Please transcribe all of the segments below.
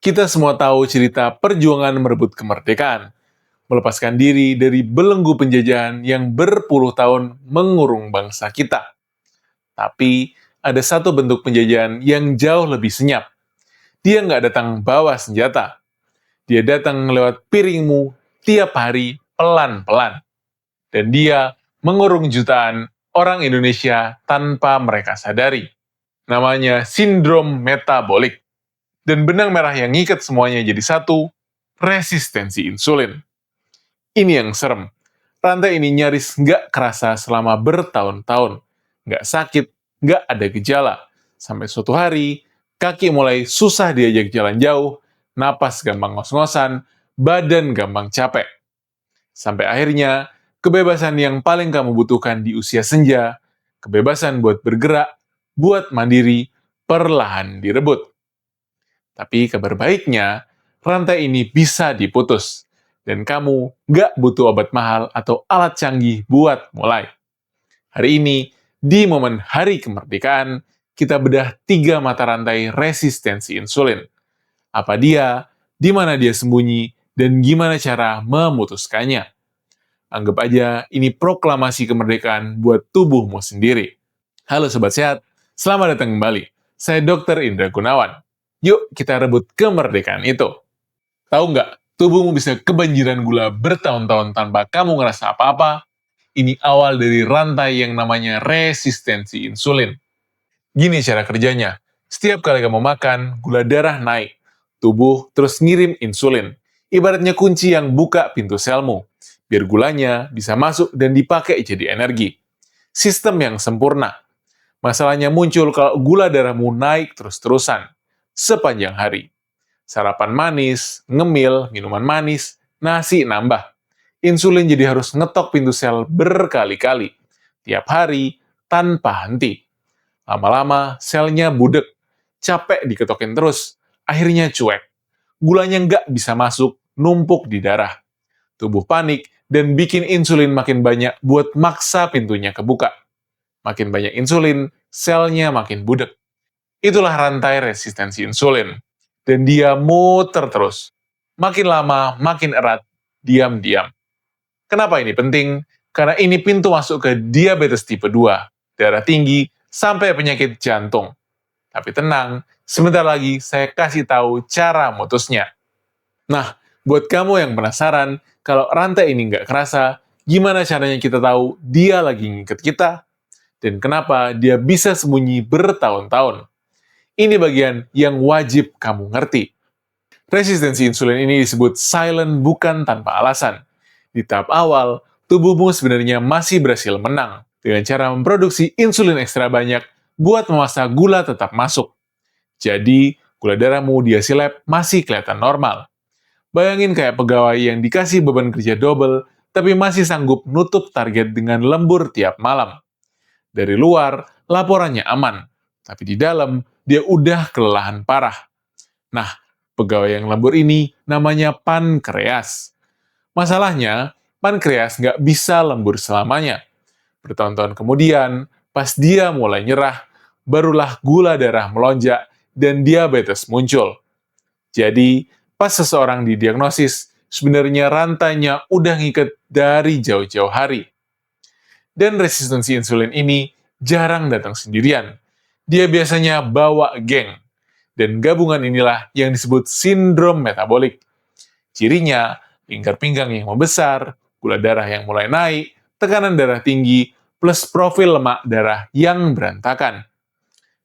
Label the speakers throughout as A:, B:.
A: Kita semua tahu cerita perjuangan merebut kemerdekaan, melepaskan diri dari belenggu penjajahan yang berpuluh tahun mengurung bangsa kita. Tapi, ada satu bentuk penjajahan yang jauh lebih senyap. Dia nggak datang bawa senjata. Dia datang lewat piringmu tiap hari pelan-pelan. Dan dia mengurung jutaan orang Indonesia tanpa mereka sadari. Namanya sindrom metabolik. Dan benang merah yang ngikat semuanya jadi satu, resistensi insulin. Ini yang serem. Rantai ini nyaris nggak kerasa selama bertahun-tahun. Nggak sakit, nggak ada gejala. Sampai suatu hari, kaki mulai susah diajak jalan jauh, napas gampang ngos-ngosan, badan gampang capek. Sampai akhirnya, kebebasan yang paling kamu butuhkan di usia senja, kebebasan buat bergerak, buat mandiri, perlahan direbut. Tapi kabar baiknya, rantai ini bisa diputus. Dan kamu nggak butuh obat mahal atau alat canggih buat mulai. Hari ini, di momen Hari Kemerdekaan, kita bedah 3 mata rantai resistensi insulin. Apa dia, di mana dia sembunyi, dan gimana cara memutuskannya. Anggap aja ini proklamasi kemerdekaan buat tubuhmu sendiri. Halo Sobat Sehat, selamat datang kembali. Saya Dr. Indra Gunawan. Yuk kita rebut kemerdekaan itu. Tahu nggak, tubuhmu bisa kebanjiran gula bertahun-tahun tanpa kamu ngerasa apa-apa? Ini awal dari rantai yang namanya resistensi insulin. Gini cara kerjanya, setiap kali kamu makan, gula darah naik. Tubuh terus ngirim insulin. Ibaratnya kunci yang buka pintu selmu, biar gulanya bisa masuk dan dipakai jadi energi. Sistem yang sempurna. Masalahnya muncul kalau gula darahmu naik terus-terusan sepanjang hari. Sarapan manis, ngemil, minuman manis, nasi nambah. Insulin jadi harus ngetok pintu sel berkali-kali, tiap hari, tanpa henti. Lama-lama, selnya budek, capek diketokin terus, akhirnya cuek. Gulanya nggak bisa masuk, numpuk di darah. Tubuh panik, dan bikin insulin makin banyak buat maksa pintunya kebuka. Makin banyak insulin, selnya makin budek. Itulah rantai resistensi insulin. Dan dia muter terus. Makin lama, makin erat, diam-diam. Kenapa ini penting? Karena ini pintu masuk ke diabetes tipe 2, darah tinggi, sampai penyakit jantung. Tapi tenang, sebentar lagi saya kasih tahu cara mutusnya. Nah, buat kamu yang penasaran, kalau rantai ini nggak kerasa, gimana caranya kita tahu dia lagi ngikat kita? Dan kenapa dia bisa sembunyi bertahun-tahun? Ini bagian yang wajib kamu ngerti. Resistensi insulin ini disebut silent bukan tanpa alasan. Di tahap awal, tubuhmu sebenarnya masih berhasil menang dengan cara memproduksi insulin ekstra banyak buat memaksa gula tetap masuk. Jadi, gula darahmu di hasil lab masih kelihatan normal. Bayangin kayak pegawai yang dikasih beban kerja double, tapi masih sanggup nutup target dengan lembur tiap malam. Dari luar, laporannya aman, tapi di dalam, dia udah kelelahan parah. Nah, pegawai yang lembur ini namanya pankreas. Masalahnya, pankreas nggak bisa lembur selamanya. Bertahun-tahun kemudian, pas dia mulai nyerah, barulah gula darah melonjak dan diabetes muncul. Jadi, pas seseorang didiagnosis, sebenarnya rantainya udah ngikat dari jauh-jauh hari. Dan resistensi insulin ini jarang datang sendirian. Dia biasanya bawa geng. Dan gabungan inilah yang disebut sindrom metabolik. Cirinya, lingkar pinggang yang membesar, gula darah yang mulai naik, tekanan darah tinggi, plus profil lemak darah yang berantakan.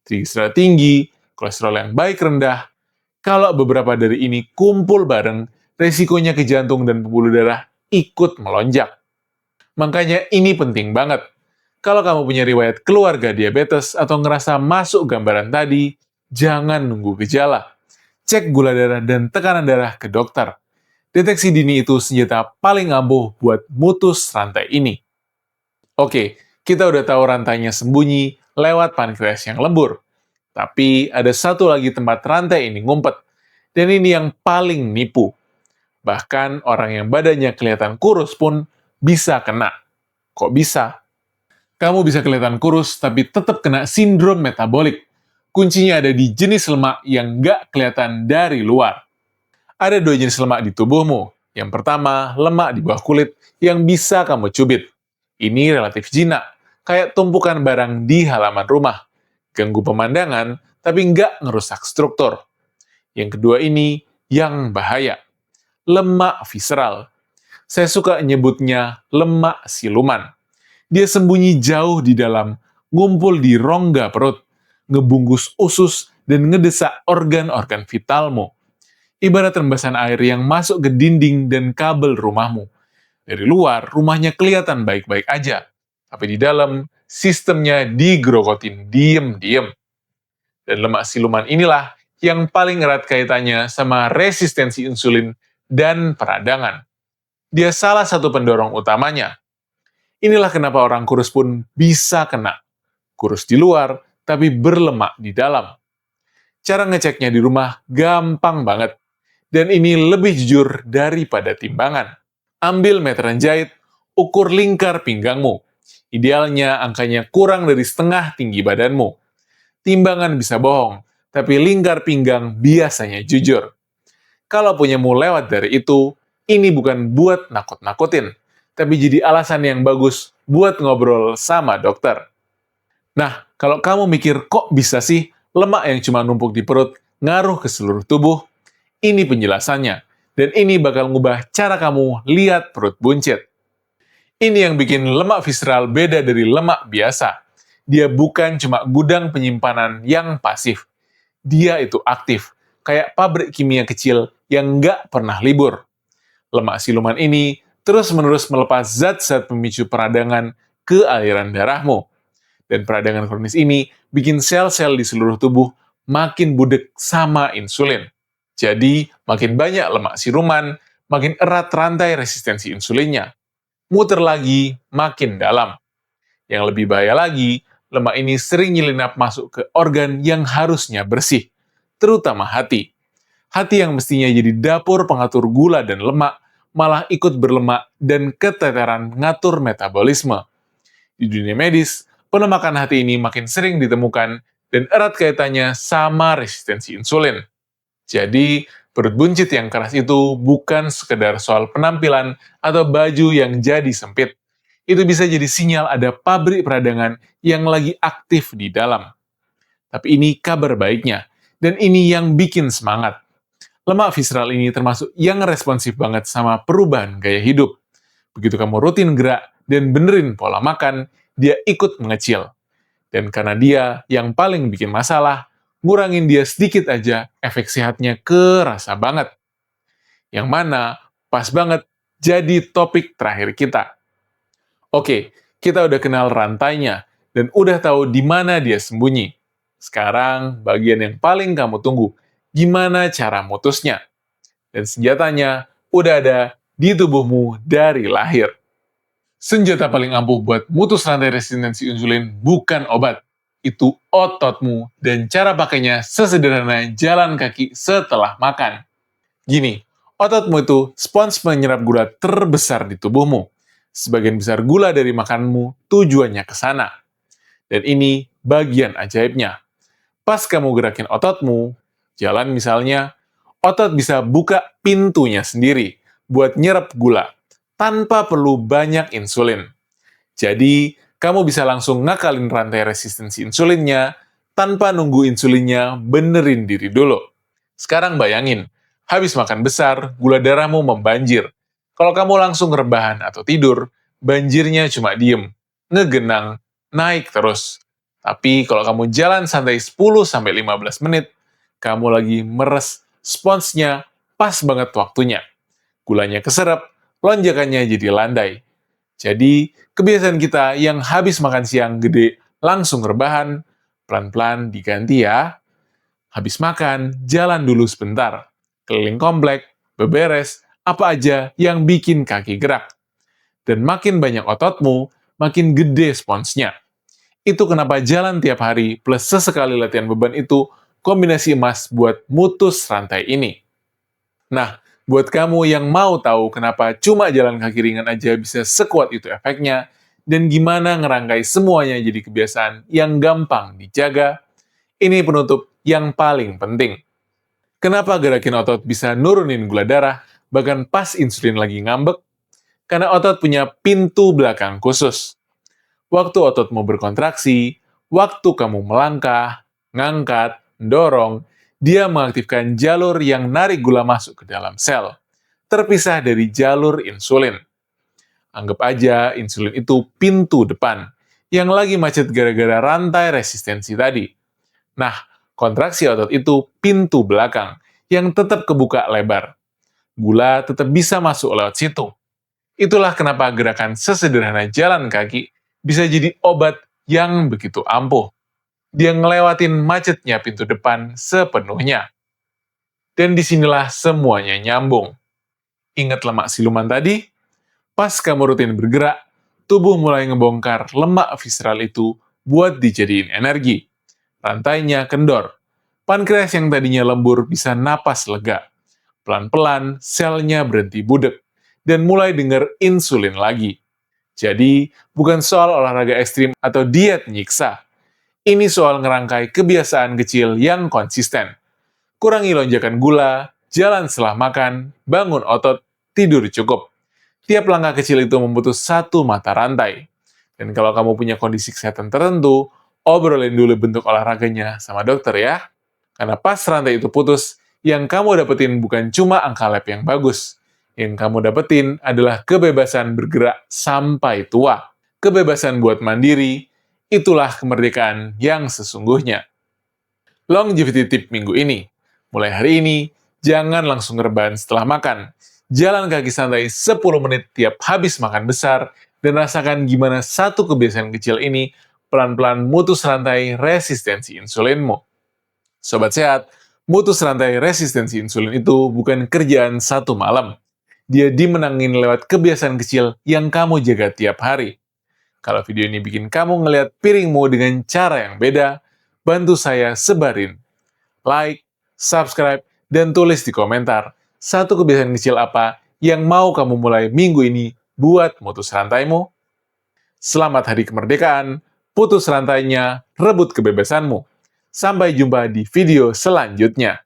A: Trigliserida tinggi, kolesterol yang baik rendah. Kalau beberapa dari ini kumpul bareng, resikonya ke jantung dan pembuluh darah ikut melonjak. Makanya ini penting banget. Kalau kamu punya riwayat keluarga diabetes atau ngerasa masuk gambaran tadi, jangan nunggu gejala. Cek gula darah dan tekanan darah ke dokter. Deteksi dini itu senjata paling ampuh buat mutus rantai ini. Oke, kita udah tahu rantainya sembunyi lewat pankreas yang lembur. Tapi ada satu lagi tempat rantai ini ngumpet. Dan ini yang paling nipu. Bahkan orang yang badannya kelihatan kurus pun bisa kena. Kok bisa? Kamu bisa kelihatan kurus, tapi tetap kena sindrom metabolik. Kuncinya ada di jenis lemak yang nggak kelihatan dari luar. Ada dua jenis lemak di tubuhmu. Yang pertama, lemak di bawah kulit yang bisa kamu cubit. Ini relatif jinak, kayak tumpukan barang di halaman rumah. Ganggu pemandangan, tapi nggak ngerusak struktur. Yang kedua ini, yang bahaya. Lemak visceral. Saya suka nyebutnya lemak siluman. Dia sembunyi jauh di dalam, ngumpul di rongga perut, ngebungkus usus, dan ngedesak organ-organ vitalmu. Ibarat rembesan air yang masuk ke dinding dan kabel rumahmu. Dari luar, rumahnya kelihatan baik-baik aja. Tapi di dalam, sistemnya digerogotin diem-diem. Dan lemak siluman inilah yang paling erat kaitannya sama resistensi insulin dan peradangan. Dia salah satu pendorong utamanya. Inilah kenapa orang kurus pun bisa kena. Kurus di luar, tapi berlemak di dalam. Cara ngeceknya di rumah gampang banget. Dan ini lebih jujur daripada timbangan. Ambil meteran jahit, ukur lingkar pinggangmu. Idealnya angkanya kurang dari setengah tinggi badanmu. Timbangan bisa bohong, tapi lingkar pinggang biasanya jujur. Kalau punyamu lewat dari itu, ini bukan buat nakut-nakutin, tapi jadi alasan yang bagus buat ngobrol sama dokter. Nah, kalau kamu mikir kok bisa sih lemak yang cuma numpuk di perut ngaruh ke seluruh tubuh, ini penjelasannya. Dan ini bakal ngubah cara kamu lihat perut buncit. Ini yang bikin lemak visceral beda dari lemak biasa. Dia bukan cuma gudang penyimpanan yang pasif. Dia itu aktif, kayak pabrik kimia kecil yang nggak pernah libur. Lemak siluman ini terus-menerus melepas zat-zat pemicu peradangan ke aliran darahmu. Dan peradangan kronis ini bikin sel-sel di seluruh tubuh makin budek sama insulin. Jadi, makin banyak lemak siluman, makin erat rantai resistensi insulinnya. Muter lagi, makin dalam. Yang lebih bahaya lagi, lemak ini sering nyelinap masuk ke organ yang harusnya bersih, terutama hati. Hati yang mestinya jadi dapur pengatur gula dan lemak, malah ikut berlemak dan keteteran ngatur metabolisme. Di dunia medis, pelemakan hati ini makin sering ditemukan dan erat kaitannya sama resistensi insulin. Jadi, perut buncit yang keras itu bukan sekedar soal penampilan atau baju yang jadi sempit. Itu bisa jadi sinyal ada pabrik peradangan yang lagi aktif di dalam. Tapi ini kabar baiknya, dan ini yang bikin semangat. Lemak visceral ini termasuk yang responsif banget sama perubahan gaya hidup. Begitu kamu rutin gerak dan benerin pola makan, dia ikut mengecil. Dan karena dia yang paling bikin masalah, ngurangin dia sedikit aja, efek sehatnya kerasa banget. Yang mana pas banget jadi topik terakhir kita. Oke, kita udah kenal rantainya, dan udah tahu di mana dia sembunyi. Sekarang, bagian yang paling kamu tunggu, gimana cara mutusnya. Dan senjatanya udah ada di tubuhmu dari lahir. Senjata paling ampuh buat mutus rantai resistensi insulin bukan obat. Itu ototmu, dan cara pakainya sesederhana jalan kaki setelah makan. Gini, ototmu itu spons penyerap gula terbesar di tubuhmu. Sebagian besar gula dari makanmu tujuannya ke sana. Dan ini bagian ajaibnya. Pas kamu gerakin ototmu, jalan misalnya, otot bisa buka pintunya sendiri buat nyerap gula, tanpa perlu banyak insulin. Jadi, kamu bisa langsung ngakalin rantai resistensi insulinnya, tanpa nunggu insulinnya benerin diri dulu. Sekarang bayangin, habis makan besar, gula darahmu membanjir. Kalau kamu langsung rebahan atau tidur, banjirnya cuma diem, ngegenang, naik terus. Tapi kalau kamu jalan santai 10-15 menit, kamu lagi meres sponsnya pas banget waktunya. Gulanya keserap, lonjakannya jadi landai. Jadi, kebiasaan kita yang habis makan siang gede langsung rebahan, pelan-pelan diganti ya. Habis makan, jalan dulu sebentar. Keliling komplek, beberes, apa aja yang bikin kaki gerak. Dan makin banyak ototmu, makin gede sponsnya. Itu kenapa jalan tiap hari plus sesekali latihan beban itu kombinasi emas buat mutus rantai ini. Nah, buat kamu yang mau tahu kenapa cuma jalan kaki ringan aja bisa sekuat itu efeknya, dan gimana ngerangkai semuanya jadi kebiasaan yang gampang dijaga, ini penutup yang paling penting. Kenapa gerakin otot bisa nurunin gula darah, bahkan pas insulin lagi ngambek? Karena otot punya pintu belakang khusus. Waktu otot mau berkontraksi, waktu kamu melangkah, ngangkat, dorong, dia mengaktifkan jalur yang narik gula masuk ke dalam sel, terpisah dari jalur insulin. Anggap aja insulin itu pintu depan, yang lagi macet gara-gara rantai resistensi tadi. Nah, kontraksi otot itu pintu belakang, yang tetap kebuka lebar. Gula tetap bisa masuk lewat situ. Itulah kenapa gerakan sesederhana jalan kaki bisa jadi obat yang begitu ampuh. Dia ngelewatin macetnya pintu depan sepenuhnya. Dan disinilah semuanya nyambung. Ingat lemak siluman tadi? Pas kamu rutin bergerak, tubuh mulai ngebongkar lemak visceral itu buat dijadiin energi. Rantainya kendor. Pankreas yang tadinya lembur bisa napas lega. Pelan-pelan, selnya berhenti budek dan mulai dengar insulin lagi. Jadi, bukan soal olahraga ekstrim atau diet nyiksa. Ini soal ngerangkai kebiasaan kecil yang konsisten. Kurangi lonjakan gula, jalan setelah makan, bangun otot, tidur cukup. Tiap langkah kecil itu memutus satu mata rantai. Dan kalau kamu punya kondisi kesehatan tertentu, obrolin dulu bentuk olahraganya sama dokter ya. Karena pas rantai itu putus, yang kamu dapetin bukan cuma angka lab yang bagus. Yang kamu dapetin adalah kebebasan bergerak sampai tua. Kebebasan buat mandiri, itulah kemerdekaan yang sesungguhnya. Longevity tip minggu ini. Mulai hari ini, jangan langsung rebahan setelah makan. Jalan kaki santai 10 menit tiap habis makan besar, dan rasakan gimana satu kebiasaan kecil ini pelan-pelan mutus rantai resistensi insulinmu. Sobat sehat, mutus rantai resistensi insulin itu bukan kerjaan satu malam. Dia dimenangin lewat kebiasaan kecil yang kamu jaga tiap hari. Kalau video ini bikin kamu ngelihat piringmu dengan cara yang beda, bantu saya sebarin. Like, subscribe, dan tulis di komentar satu kebiasaan kecil apa yang mau kamu mulai minggu ini buat mutus rantaimu. Selamat Hari Kemerdekaan, putus rantainya, rebut kebebasanmu. Sampai jumpa di video selanjutnya.